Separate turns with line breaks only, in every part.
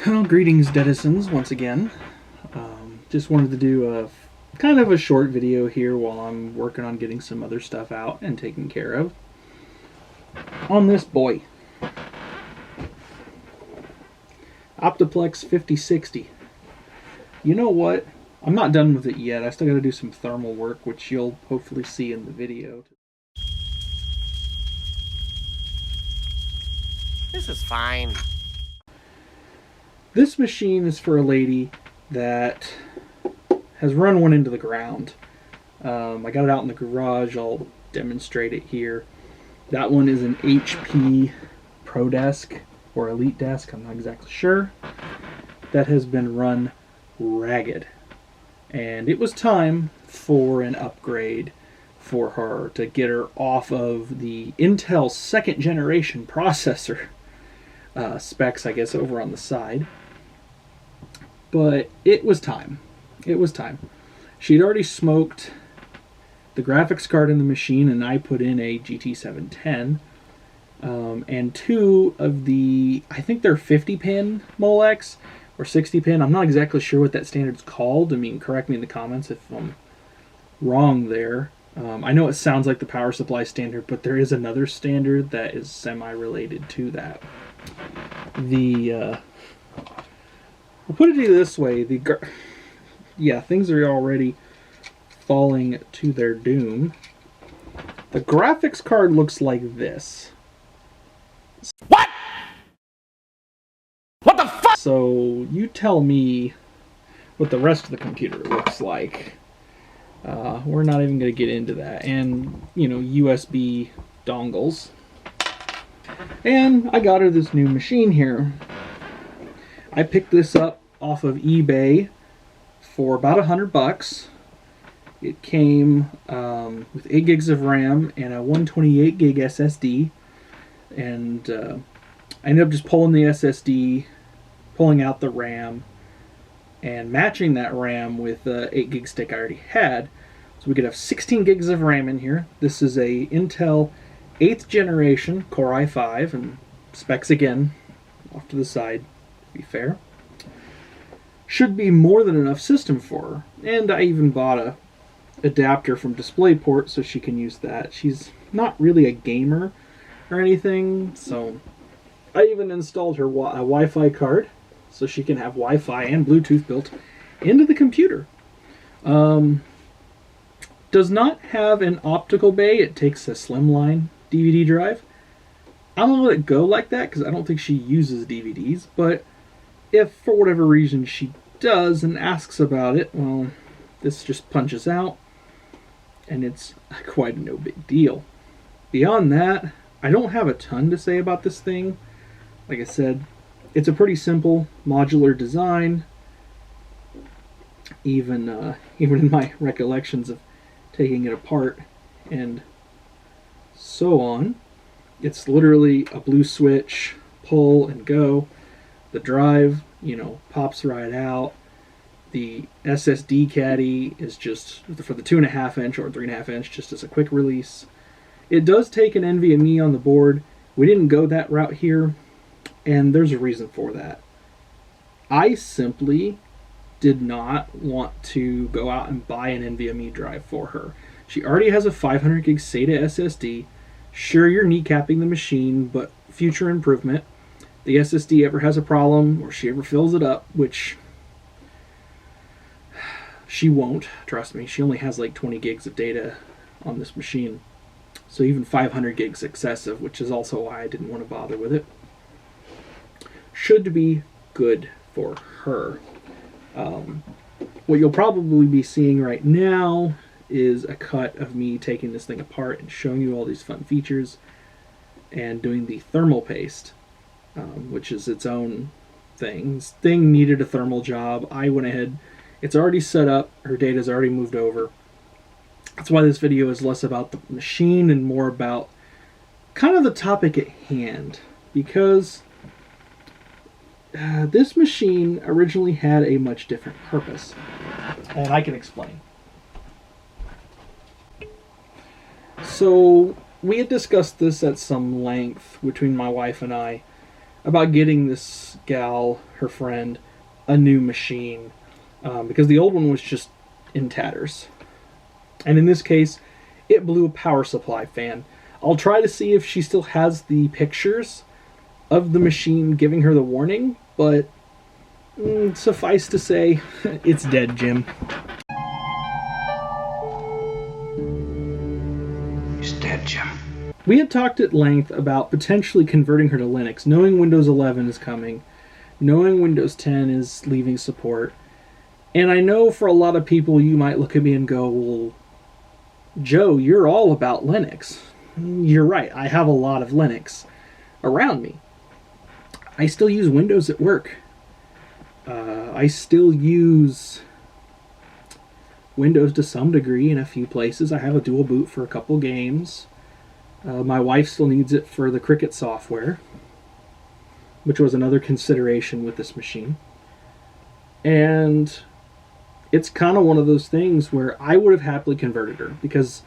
Well, greetings, Denizens, once again. Just wanted to do a kind of a short video here while I'm working on getting some other stuff out and taken care of. On this boy, Optiplex 5060. You know what? I'm not done with it yet. I still got to do some thermal work, which you'll hopefully see in the video.
This is fine.
This machine is for a lady that has run one into the ground. I got it out in the garage. I'll demonstrate it here. That one is an HP Pro Desk or Elite Desk, I'm not exactly sure. That has been run ragged. And it was time for an upgrade for her to get her off of the Intel second generation processor specs, I guess, over on the side. But it was time. It was time. She'd already smoked the graphics card in the machine, and I put in a GT710. And two of the, I think they're 50-pin Molex or 60-pin. I'm not exactly sure what that standard's called. I mean, correct me in the comments if I'm wrong there. I know it sounds like the power supply standard, but there is another standard that is semi-related to that. I'll put it this way, things are already falling to their doom. The graphics card looks like this.
What? What the fuck?
So you tell me what the rest of the computer looks like. We're not even going to get into that. And, you know, USB dongles. And I got her this new machine here. I picked this up off of eBay for about $100. It came with 8 gigs of RAM and a 128 gig SSD. And I ended up just pulling the SSD, pulling out the RAM, and matching that RAM with the 8 gig stick I already had. So we could have 16 gigs of RAM in here. This is a Intel 8th generation Core i5, and specs again off to the side, to be fair. Should be more than enough system for her. And I even bought a adapter from DisplayPort so she can use that. She's not really a gamer or anything, so I even installed her a Wi-Fi card so she can have Wi-Fi and Bluetooth built into the computer. Does not have an optical bay. It takes a slimline DVD drive. I'm going to let it go like that because I don't think she uses DVDs, but if for whatever reason she does and asks about it, well, this just punches out and it's quite no big deal. Beyond that, I don't have a ton to say about this thing. Like I said, it's a pretty simple modular design. Even in my recollections of taking it apart and so on, it's literally a blue switch, pull and go. The drive, you know, pops right out. The SSD caddy is just for the 2.5 inch or 3.5 inch, just as a quick release. It does take an NVMe on the board. We didn't go that route here, and there's a reason for that. I simply did not want to go out and buy an NVMe drive for her. She already has a 500 gig SATA SSD. Sure, you're kneecapping the machine, but future improvement. The SSD ever has a problem or she ever fills it up, which she won't, trust me. She only has like 20 gigs of data on this machine. So even 500 gigs excessive, which is also why I didn't want to bother with it. Should be good for her. What you'll probably be seeing right now is a cut of me taking this thing apart and showing you all these fun features and doing the thermal paste, which is its own thing. This thing needed a thermal job. I went ahead. It's already set up. Her data's already moved over. That's why this video is less about the machine and more about kind of the topic at hand, because this machine originally had a much different purpose, and I can explain. So we had discussed this at some length between my wife and I about getting this gal, her friend, a new machine, because the old one was just in tatters. And in this case, it blew a power supply fan. I'll try to see if she still has the pictures of the machine giving her the warning, but suffice to say, it's dead, Jim.
He's dead, Jim.
We had talked at length about potentially converting her to Linux, knowing Windows 11 is coming, knowing Windows 10 is leaving support. And I know for a lot of people you might look at me and go, well, Joe, you're all about Linux. You're right, I have a lot of Linux around me. I still use Windows at work. I still use Windows to some degree in a few places. I have a dual boot for a couple games. My wife still needs it for the Cricket software, which was another consideration with this machine. And it's kind of one of those things where I would have happily converted her, because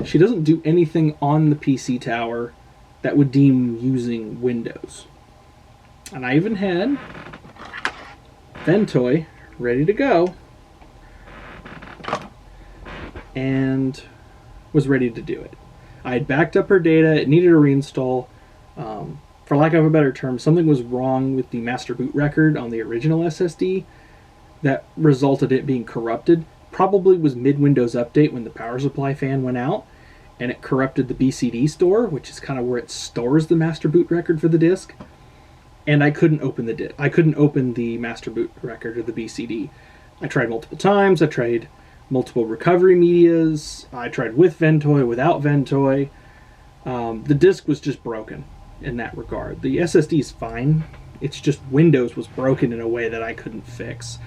she doesn't do anything on the PC tower that would deem using Windows. And I even had Ventoy ready to go and was ready to do it. I had backed up her data, it needed a reinstall. For lack of a better term, something was wrong with the master boot record on the original SSD that resulted it being corrupted. Probably was mid-Windows update when the power supply fan went out, and it corrupted the BCD store, which is kind of where it stores the master boot record for the disk. And I couldn't open I couldn't open the master boot record or the BCD. I tried multiple times. I tried multiple recovery medias. I tried with Ventoy, without Ventoy. The disk was just broken in that regard. The SSD is fine. It's just Windows was broken in a way that I couldn't fix.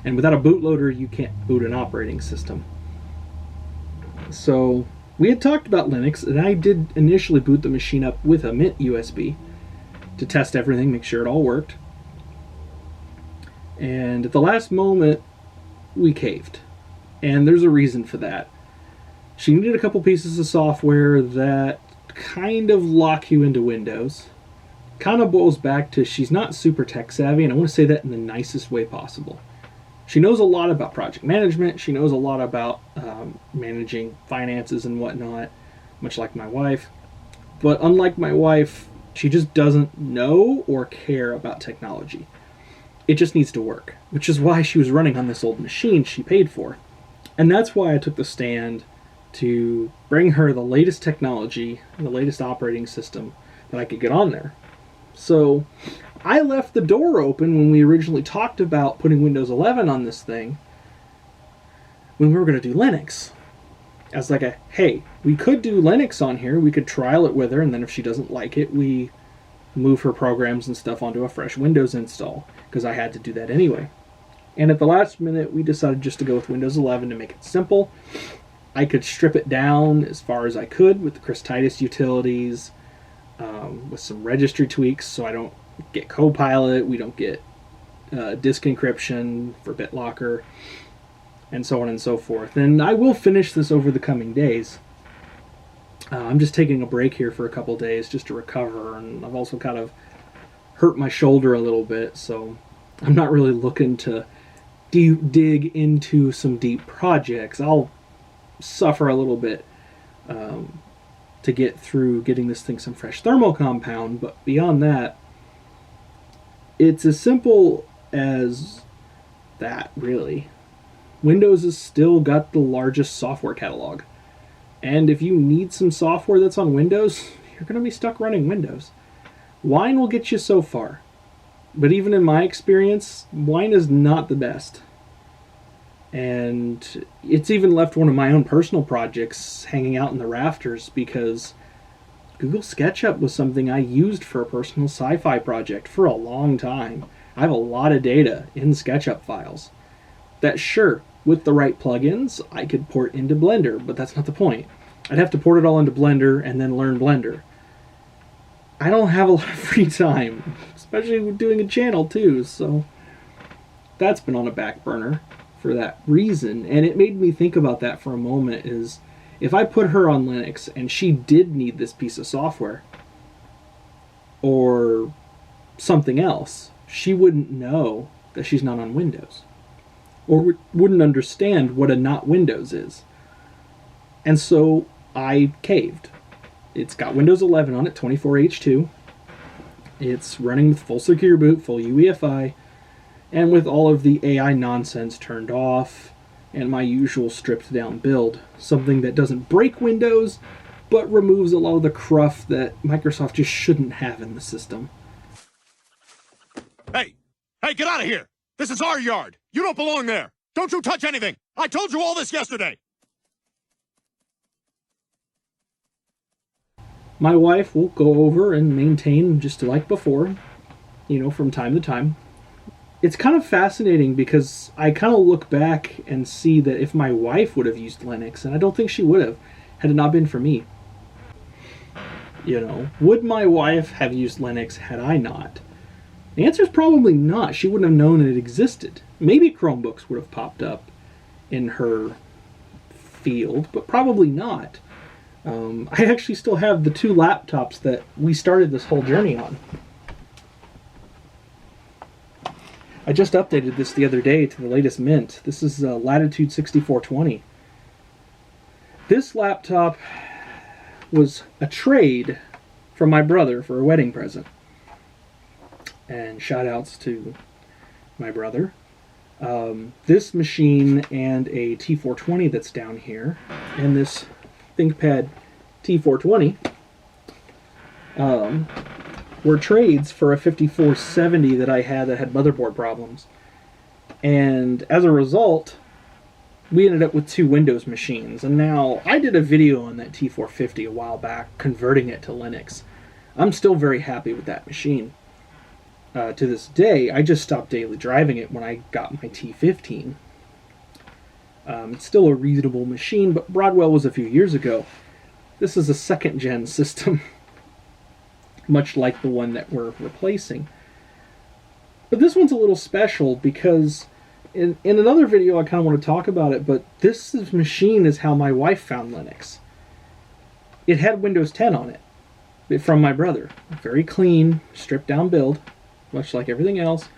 And without a bootloader, you can't boot an operating system. So we had talked about Linux, and I did initially boot the machine up with a Mint USB to test everything, make sure it all worked. And at the last moment, we caved. And there's a reason for that. She needed a couple pieces of software that kind of lock you into Windows. Kind of boils back to she's not super tech savvy, and I want to say that in the nicest way possible. She knows a lot about project management. She knows a lot about managing finances and whatnot, much like my wife. But unlike my wife, she just doesn't know or care about technology. It just needs to work, which is why she was running on this old machine she paid for. And that's why I took the stand to bring her the latest technology and the latest operating system that I could get on there. So I left the door open when we originally talked about putting Windows 11 on this thing, when we were going to do Linux. As like hey, we could do Linux on here, we could trial it with her, and then if she doesn't like it, we move her programs and stuff onto a fresh Windows install, because I had to do that anyway. And at the last minute, we decided just to go with Windows 11 to make it simple. I could strip it down as far as I could with the Chris Titus utilities, with some registry tweaks so I don't get Copilot, we don't get disk encryption for BitLocker, and so on and so forth. And I will finish this over the coming days. I'm just taking a break here for a couple days just to recover, and I've also kind of hurt my shoulder a little bit, so I'm not really looking to dig into some deep projects. I'll suffer a little bit to get through getting this thing some fresh thermal compound, but beyond that, it's as simple as that, really. Windows has still got the largest software catalog. And if you need some software that's on Windows, you're going to be stuck running Windows. Wine will get you so far. But even in my experience, Wine is not the best. And it's even left one of my own personal projects hanging out in the rafters because Google SketchUp was something I used for a personal sci-fi project for a long time. I have a lot of data in SketchUp files that, sure, with the right plugins, I could port into Blender, but that's not the point. I'd have to port it all into Blender and then learn Blender. I don't have a lot of free time, especially with doing a channel too, so that's been on a back burner for that reason. And it made me think about that for a moment, is if I put her on Linux and she did need this piece of software or something else, she wouldn't know that she's not on Windows, or wouldn't understand what a not Windows is. And so I caved. It's got Windows 11 on it, 24H2. It's running with full secure boot, full UEFI, and with all of the AI nonsense turned off, and my usual stripped down build. Something that doesn't break Windows, but removes a lot of the cruft that Microsoft just shouldn't have in the system.
Hey, get out of here! This is our yard! You don't belong there! Don't you touch anything! I told you all this yesterday!
My wife will go over and maintain just like before, from time to time. It's kind of fascinating because I kind of look back and see that if my wife would have used Linux, and I don't think she would have, had it not been for me. Would my wife have used Linux had I not? The answer is probably not. She wouldn't have known it existed. Maybe Chromebooks would have popped up in her field, but probably not. I actually still have the 2 laptops that we started this whole journey on. I just updated this the other day to the latest mint. This is Latitude 6420. This laptop was a trade from my brother for a wedding present. And shout outs to my brother. This machine and a T420 that's down here, and this ThinkPad T420 were trades for a 5470 that I had that had motherboard problems. And as a result, we ended up with 2 Windows machines. And now, I did a video on that T450 a while back, converting it to Linux. I'm still very happy with that machine. To this day, I just stopped daily driving it when I got my T15. It's still a reasonable machine, but Broadwell was a few years ago. This is a 2nd gen system, much like the one that we're replacing. But this one's a little special because in another video I kind of want to talk about it, but this machine is how my wife found Linux. It had Windows 10 on it from my brother. Very clean, stripped down build, much like everything else.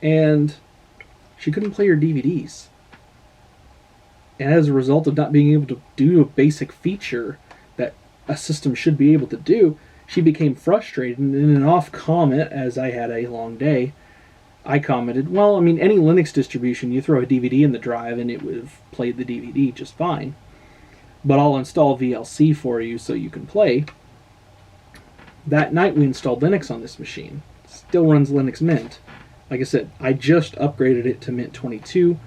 And she couldn't play her DVDs. And as a result of not being able to do a basic feature that a system should be able to do, she became frustrated. And in an off comment, as I had a long day, I commented, well, any Linux distribution, you throw a DVD in the drive and it would have played the DVD just fine. But I'll install VLC for you so you can play. That night we installed Linux on this machine. Still runs Linux Mint. Like I said, I just upgraded it to Mint 22.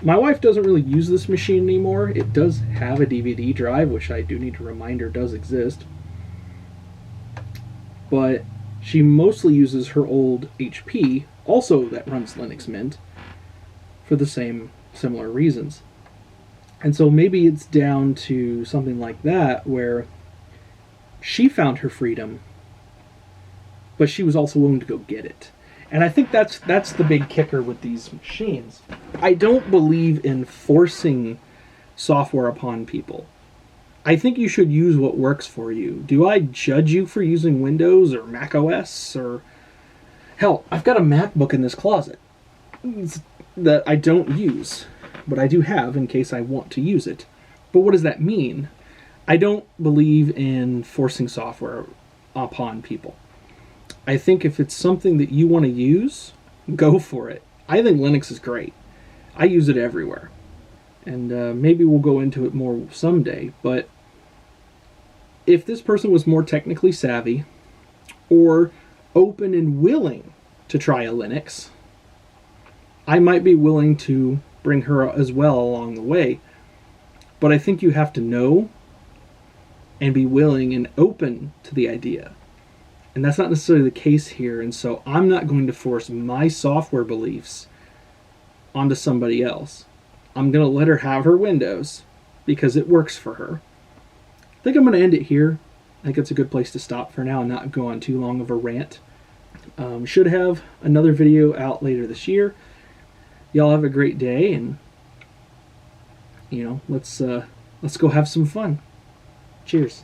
My wife doesn't really use this machine anymore. It does have a DVD drive, which I do need to remind her does exist. But she mostly uses her old HP, also that runs Linux Mint, for the same similar reasons. And so maybe it's down to something like that, where she found her freedom, but she was also willing to go get it. And I think that's the big kicker with these machines. I don't believe in forcing software upon people. I think you should use what works for you. Do I judge you for using Windows or Mac OS? Or hell, I've got a MacBook in this closet that I don't use, but I do have in case I want to use it. But what does that mean? I don't believe in forcing software upon people. I think if it's something that you want to use, go for it. I think Linux is great. I use it everywhere. And maybe we'll go into it more someday, but if this person was more technically savvy or open and willing to try a Linux, I might be willing to bring her as well along the way. But I think you have to know and be willing and open to the idea. And that's not necessarily the case here, and so I'm not going to force my software beliefs onto somebody else. I'm going to let her have her Windows because it works for her. I think I'm going to end it here. I think it's a good place to stop for now and not go on too long of a rant. Should have another video out later this year. Y'all have a great day, and let's go have some fun. Cheers.